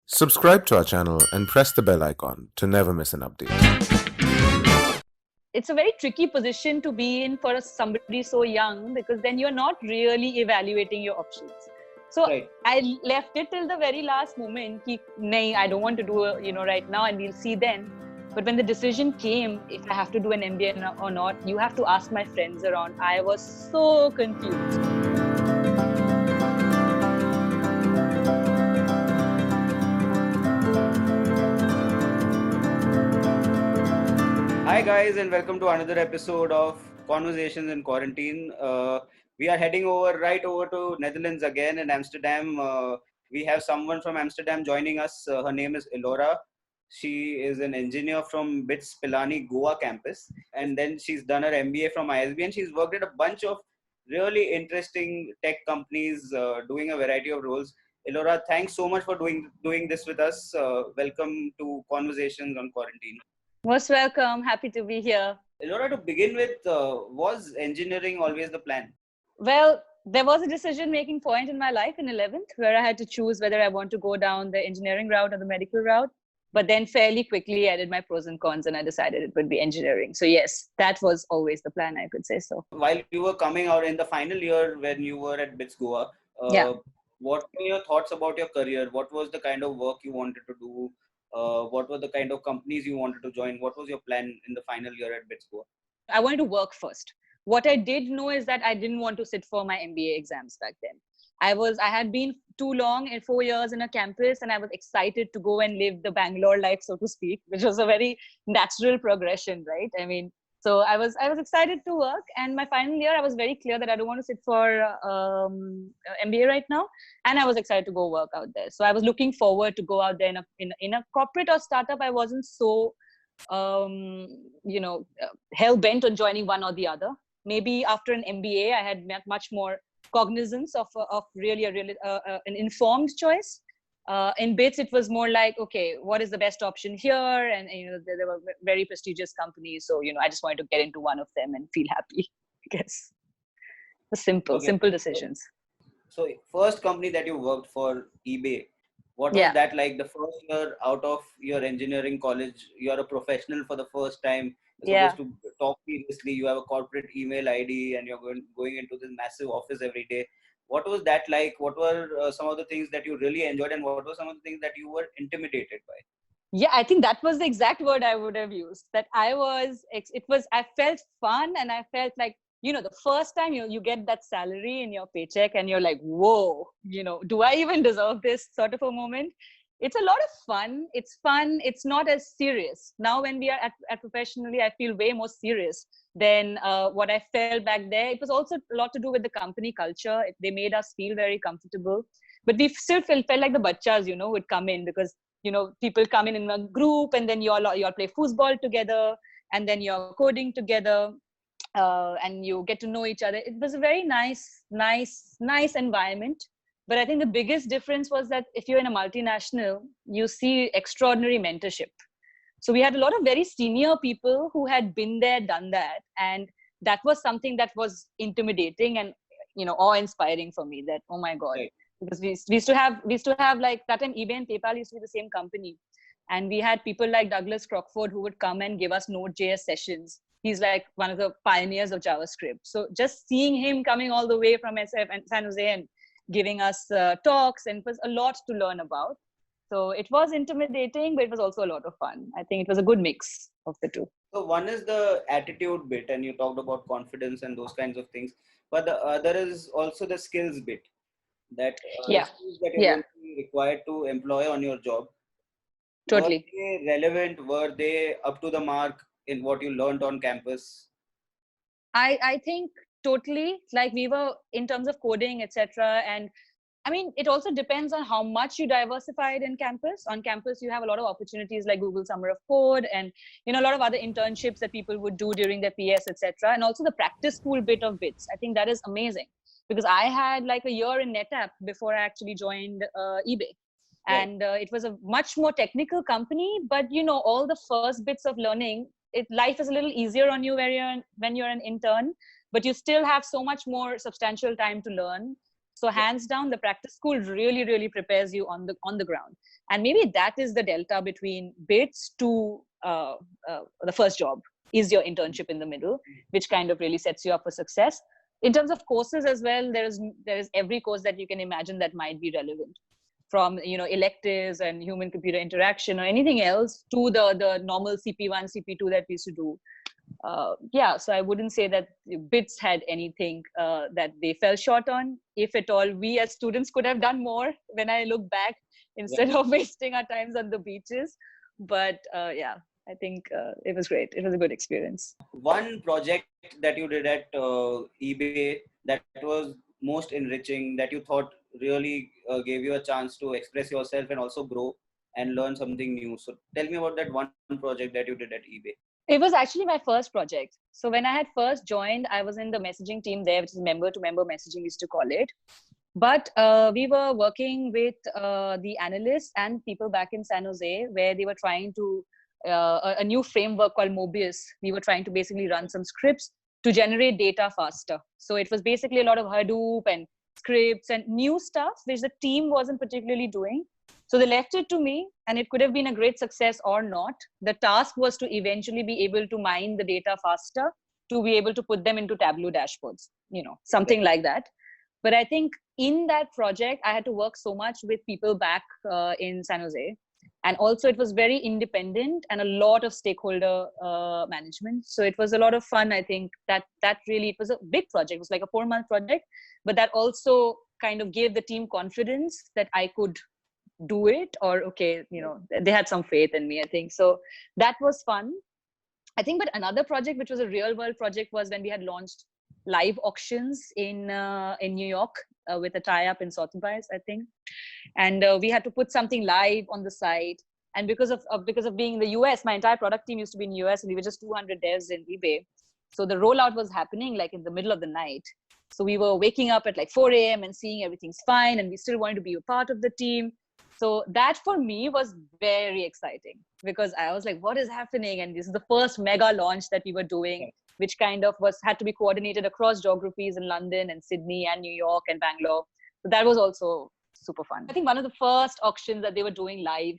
Subscribe to our channel and press the bell icon to never miss an update. It's a very tricky position to be in for somebody so young, because then you're not really evaluating your options. So Right. I left it till the very last moment. Nahi, I don't want to do right now, and we'll see then. But when the decision came, if I have to do an MBA or not, you have to ask my friends around. I was so confused. Hi guys, and welcome to another episode of Conversations in Quarantine. We are heading right over to Netherlands again in Amsterdam. We have someone from Amsterdam joining us. Her name is Ellora. She is an engineer from BITS Pilani Goa campus, and then she's done her MBA from ISB, and she's worked at a bunch of really interesting tech companies, doing a variety of roles. Ellora, thanks so much for doing this with us. Welcome to Conversations on Quarantine. Most welcome. Happy to be here. Ellora, to begin with, was engineering always the plan? Well, there was a decision-making point in my life in 11th where I had to choose whether I want to go down the engineering route or the medical route. But then fairly quickly I did my pros and cons and I decided it would be engineering. So yes, that was always the plan, I could say so. While you were coming out in the final year when you were at BITS Goa, what were your thoughts about your career? What was the kind of work you wanted to do? What were the kind of companies you wanted to join? What was your plan in the final year at BITS Goa? I wanted to work first. What I did know is that I didn't want to sit for my MBA exams back then. I had been too long in 4 years in a campus, and I was excited to go and live the Bangalore life, so to speak, which was a very natural progression, right? I mean, so I was excited to work, and my final year, I was very clear that I don't want to sit for MBA right now, and I was excited to go work out there. So I was looking forward to go out there in a corporate or startup. I wasn't so hell bent on joining one or the other. Maybe after an MBA, I had much more cognizance of really an informed choice. In BITS, it was more like, okay, what is the best option here? And there were very prestigious companies, so I just wanted to get into one of them and feel happy. I guess the simple decisions. So first company that you worked for, eBay. What was that like? The first year out of your engineering college, you're a professional for the first time. You're supposed to talk seriously. You have a corporate email ID, and you're going into this massive office every day. What was that like? What were some of the things that you really enjoyed, and what were some of the things that you were intimidated by? Yeah, I think that was the exact word I would have used. That I felt fun, and I felt like, the first time you get that salary in your paycheck and you're like, whoa, do I even deserve this sort of a moment? It's a lot of fun. It's fun. It's not as serious. Now when we are at professionally, I feel way more serious than what I felt back there. It was also a lot to do with the company culture. They made us feel very comfortable. But we still felt like the bachas, would come in, because people come in a group, and then you all play foosball together, and then you're coding together. And you get to know each other. It was a very nice environment. But I think the biggest difference was that if you're in a multinational, you see extraordinary mentorship. So we had a lot of very senior people who had been there, done that. And that was something that was intimidating and, awe-inspiring for me, that, oh my God. Right. Because we used to have like that time, eBay and PayPal used to be the same company. And we had people like Douglas Crockford who would come and give us Node.js sessions. He's like one of the pioneers of JavaScript. So just seeing him coming all the way from SF and San Jose and giving us talks, and it was a lot to learn about. So it was intimidating, but it was also a lot of fun. I think it was a good mix of the two. So one is the attitude bit, and you talked about confidence and those kinds of things. But the other is also the skills bit, that skills that you're going to be required to employ on your job. Totally. Were they relevant? Were they up to the mark in what you learned on campus? I think totally. Like, we were in terms of coding, etc. And I mean, it also depends on how much you diversified in campus. On campus, you have a lot of opportunities like Google Summer of Code, and a lot of other internships that people would do during their PS, etc. And also the practice school bit of BITS. I think that is amazing, because I had like a year in NetApp before I actually joined eBay. And it was a much more technical company, but all the first bits of learning, life is a little easier on you when you're an intern, but you still have so much more substantial time to learn. So hands down, the practice school really, really prepares you on the ground. And maybe that is the delta between BITS to the first job, is your internship in the middle, which kind of really sets you up for success. In terms of courses as well, there is every course that you can imagine that might be relevant, from electives and human computer interaction or anything else to the normal CP1, CP2 that we used to do. So I wouldn't say that BITS had anything that they fell short on. If at all, we as students could have done more when I look back, instead of wasting our times on the beaches. But I think it was great. It was a good experience. One project that you did at eBay that was most enriching, that you thought really gave you a chance to express yourself and also grow and learn something new. So tell me about that one project that you did at eBay. It was actually my first project. So when I had first joined, I was in the messaging team there, which is member-to-member messaging, we used to call it. But we were working with the analysts and people back in San Jose, where they were trying to, a new framework called Mobius. We were trying to basically run some scripts to generate data faster. So it was basically a lot of Hadoop and scripts and new stuff, which the team wasn't particularly doing. So they left it to me, and it could have been a great success or not. The task was to eventually be able to mine the data faster, to be able to put them into Tableau dashboards, something like that. But I think in that project, I had to work so much with people back in San Jose. And also it was very independent and a lot of stakeholder management. So it was a lot of fun. I think that really, it was a big project. It was like a 4-month project, but that also kind of gave the team confidence that I could do it, or they had some faith in me, I think. So that was fun, I think. But another project which was a real world project was when we had launched live auctions in New York with a tie-up in Sotheby's, I think. And we had to put something live on the site. And because of being in the US, my entire product team used to be in the US, and we were just 200 devs in eBay. So the rollout was happening like in the middle of the night. So we were waking up at like 4 a.m. and seeing everything's fine, and we still wanted to be a part of the team. So that for me was very exciting, because I was like, what is happening? And this is the first mega launch that we were doing, which kind of had to be coordinated across geographies in London and Sydney and New York and Bangalore. So that was also super fun. I think one of the first auctions that they were doing live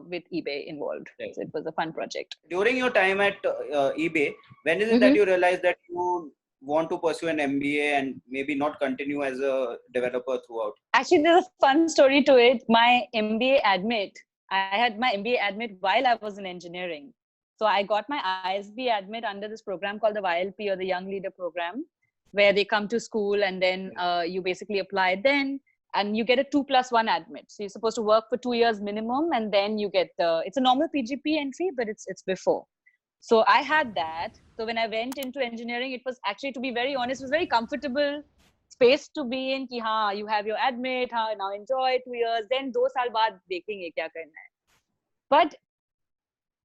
with eBay involved. Right. So it was a fun project. During your time at eBay, when is it that you realized that you want to pursue an MBA and maybe not continue as a developer throughout? Actually, there's a fun story to it. My MBA admit, I had my MBA admit while I was in engineering. So I got my ISB admit under this program called the YLP, or the Young Leader Program, where they come to school and then you basically apply then, and you get a 2+1 admit. So you're supposed to work for 2 years minimum, and then you get it's a normal PGP entry, but it's before. So I had that. So when I went into engineering, it was actually, to be very honest, it was very comfortable space to be in. Ki, haan, you have your admit, now enjoy 2 years, then 2 saal baad dekhenge kya karna hai. But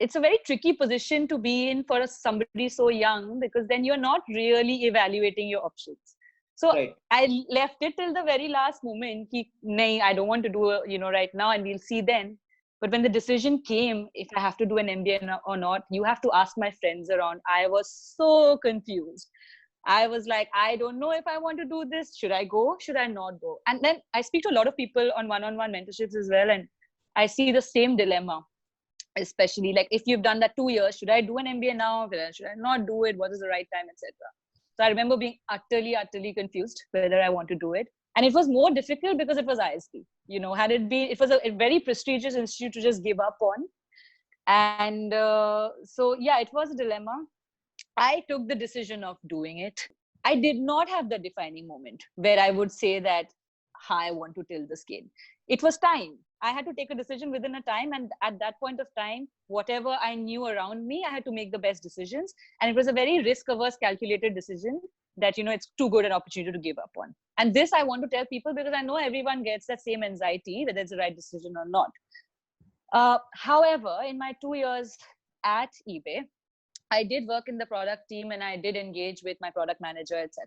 it's a very tricky position to be in for somebody so young, because then you're not really evaluating your options. So right. I left it till the very last moment. Ki, nahin, I don't want to do right now, and we'll see then. But when the decision came, if I have to do an MBA or not, you have to ask my friends around. I was so confused. I was like, I don't know if I want to do this. Should I go? Should I not go? And then I speak to a lot of people on one-on-one mentorships as well. And I see the same dilemma, especially like if you've done that 2 years, should I do an MBA now? Should I not do it? What is the right time, etc. So I remember being utterly confused whether I want to do it. And it was more difficult because it was ISB. Had it been, it was a very prestigious institute to just give up on. And so, yeah, it was a dilemma. I took the decision of doing it. I did not have the defining moment where I would say that, I want to tilt the scale. It was time. I had to take a decision within a time. And at that point of time, whatever I knew around me, I had to make the best decisions. And it was a very risk-averse, calculated decision that, it's too good an opportunity to give up on. And this I want to tell people, because I know everyone gets that same anxiety, whether it's the right decision or not. However, in my 2 years at eBay, I did work in the product team, and I did engage with my product manager, etc.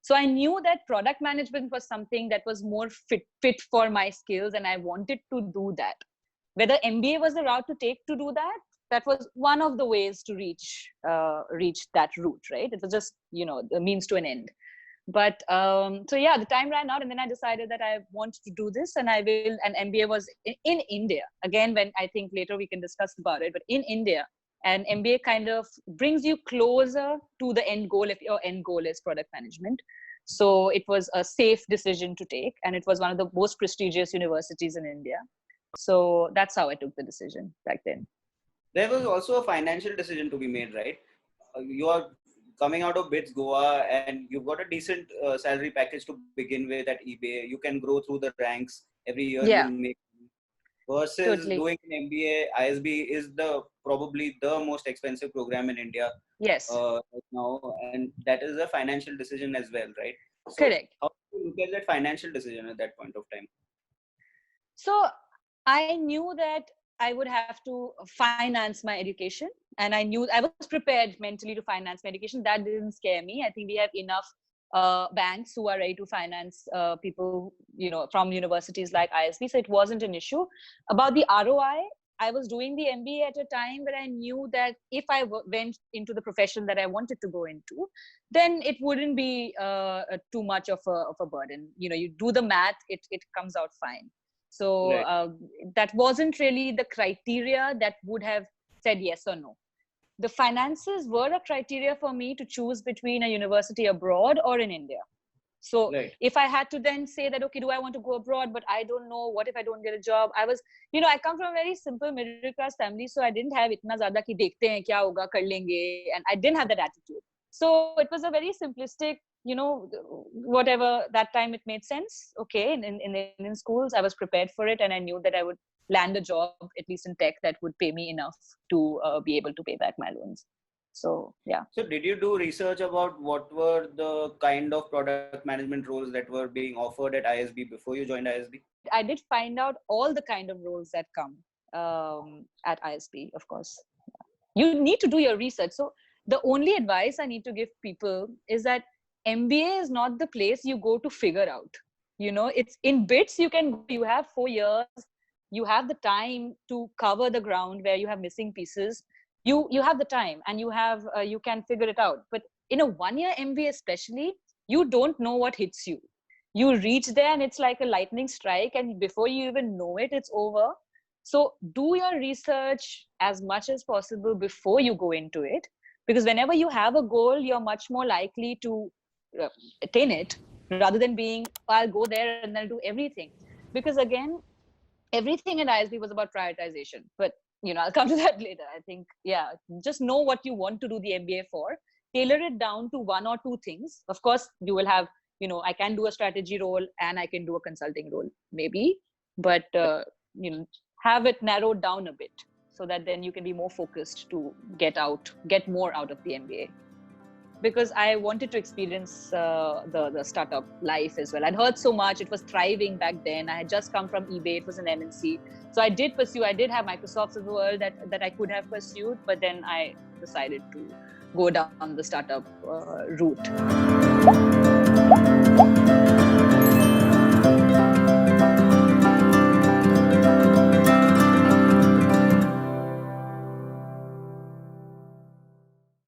So I knew that product management was something that was more fit for my skills, and I wanted to do that. Whether MBA was the route to take to do that, that was one of the ways to reach that route, right? It was just, the means to an end. But so yeah, the time ran out, and then I decided that I want to do this, and I will. And MBA was in India again. When I think later we can discuss about it, but in India, and MBA kind of brings you closer to the end goal if your end goal is product management. So it was a safe decision to take, and it was one of the most prestigious universities in India. So that's how I took the decision back then. There was also a financial decision to be made, right? You are coming out of BITS Goa, and you've got a decent salary package to begin with at eBay. You can grow through the ranks every year. Yeah. You'll make versus Totally. doing an MBA. ISB is probably the most expensive program in India Yes. right now, and that is a financial decision as well, right? So Correct. how do you look at that financial decision at that point of time? So I knew that I would have to finance my education, and I knew I was prepared mentally to finance my education. That didn't scare me. I think we have enough banks who are ready to finance people, from universities like ISB. So it wasn't an issue. About the ROI, I was doing the MBA at a time where I knew that if I went into the profession that I wanted to go into, then it wouldn't be too much of a burden. You do the math, it comes out fine. So Right. that wasn't really the criteria that would have said yes or no. The finances were a criteria for me to choose between a university abroad or in India. So Right. if I had to then say that, okay, do I want to go abroad, but I don't know, what if I don't get a job? I come from a very simple middle class family, so I didn't have itna zyada ki dekhte hain kya hoga, kar lenge, and I didn't have that attitude. So it was a very simplistic, whatever that time it made sense. Okay, in the Indian schools, I was prepared for it, and I knew that I would land a job, at least in tech, that would pay me enough to be able to pay back my loans. So yeah. So did you do research about what were the kind of product management roles that were being offered at ISB before you joined ISB? I did find out all the kind of roles that come at ISB, of course. You need to do your research. So the only advice I need to give people is that MBA is not the place you go to figure out. It's in BITS. You have 4 years. You have the time to cover the ground where you have missing pieces. You have the time, and you can figure it out. But in a 1-year MBA especially, you don't know what hits you. You reach there and it's like a lightning strike, and before you even know it, it's over. So do your research as much as possible before you go into it, because whenever you have a goal, you're much more likely to attain it, rather than being, I'll go there and then do everything. Because again, everything at ISB was about prioritization. But I'll come to that later. I think, just know what you want to do the MBA for. Tailor it down to 1 or 2 things. Of course, you will have, I can do a strategy role and I can do a consulting role, maybe. But, have it narrowed down a bit, so that then you can be more focused to get more out of the MBA. Because I wanted to experience the startup life as well. I'd heard so much. It was thriving back then. I had just come from eBay. It was an MNC. So I did have Microsofts of the world that I could have pursued, but then I decided to go down the startup route.